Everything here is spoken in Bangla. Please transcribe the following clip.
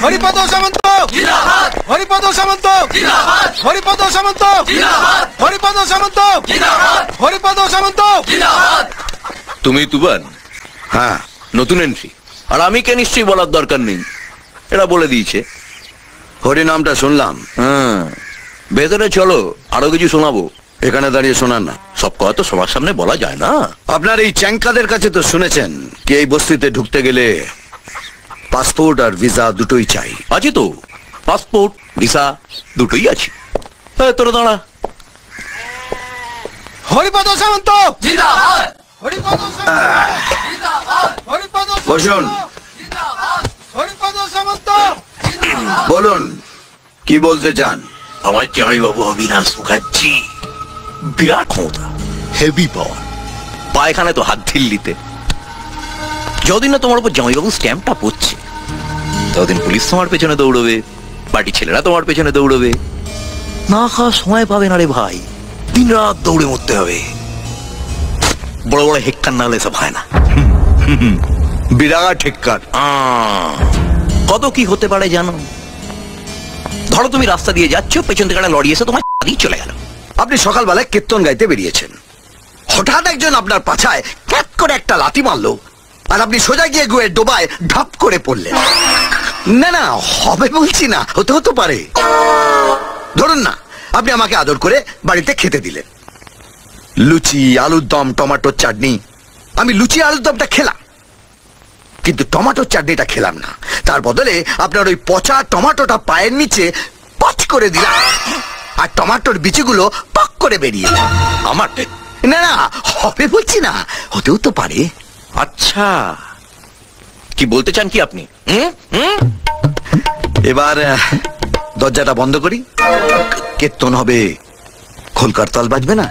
হরিপদ সামন্ত জিন্দাবাদ, হরিপদ সামন্ত জিন্দাবাদ, হরিপদ সামন্ত জিন্দাবাদ, হরিপদ সামন্ত জিন্দাবাদ, হরিপদ সামন্ত জিন্দাবাদ। তুমি তুবান? হ্যাঁ, নতুন এন্ট্রি। আর আমি কে নিশ্চয়ই বলার দরকার নেই, এরা বলে দিয়েছে। হরি নামটা শুনলাম। হ্যাঁ, ভেতরে চলো, আরো কিছু শোনাবো। এখানে দাঁড়িয়ে শোনান না, সব কথা তো সবার সামনে বলা যায় না। আপনার এই চ্যাংকাদের কাছে তো শুনেছেন কি এই বস্তিতে ঢুকতে গেলে পাসপোর্ট আর ভিসা দুটোই চাই। আছে তো, পাসপোর্ট ভিসা দুটোই আছে। তোরা দাঁড়া। হরিপদ সামন্ত জিন্দাবাদ, হরিপদ সামন্ত জিন্দাবাদ, হরিপদ বসুন, হরিপদ সামন্ত। বলুন কি বলতে চান। আমার জামাইবাবু অবিনাশ মুখার্জি বিরাট ক্ষমতা, হেভি পাওয়ার, পায়খানে তো হাত ঢিল্লিতে। যতদিন না তোমার উপর জামাইবাবু স্ট্যাম্পটা পড়ছে, ততদিন পুলিশ তোমার পেছনে দৌড়বে, পার্টি ছেলেরা তোমার পেছনে দৌড়বে। না খাওয়া সময় পাবে না রে ভাই, দিন রাত দৌড়ে মরতে হবে। বড় বড় হেক্কার না হলে সব হয় না। বিরাট হেক্কার। কত কি হতে পারে জানো? ধরো তুমি রাস্তা দিয়ে যাচ্ছ, পেছন থেকে একটা লরি এসে তোমার দিয়ে চলে গেল। আপনি সকালবেলায় কীর্তন গাইতে বেরিয়েছেন, হঠাৎ একজন আপনার পাছায় ক্যাট করে একটা লাথি মারলো, আর আপনি সোজা গিয়ে গুয়ে ডোবায় ঢাপ করে পড়লেন। না না, হবে বলছি না, হতে হতে পারে। ধরুন না, আপনি আমাকে আদর করে বাড়িতে খেতে দিলেন, লুচি, আলুর দম, টমেটোর চাটনি। আমি লুচি আলুর দমটা খেলাম, কিন্তু টমেটোর চাটনিটা খেলাম না। তার বদলে আপনার ওই পচা টমেটোটা পায়ের নিচে পচ করে দিলাম, আর টমেটোর বিচিগুলো পক করে বেরিয়ে এলো আমার। না না, হবে বলছি না, হতেও তো পারে। আচ্ছা, কি বলতে চান কি আপনি? এবার দরজাটা বন্ধ করি, কীর্তন হবে, খোলকার তাল বাজবে না।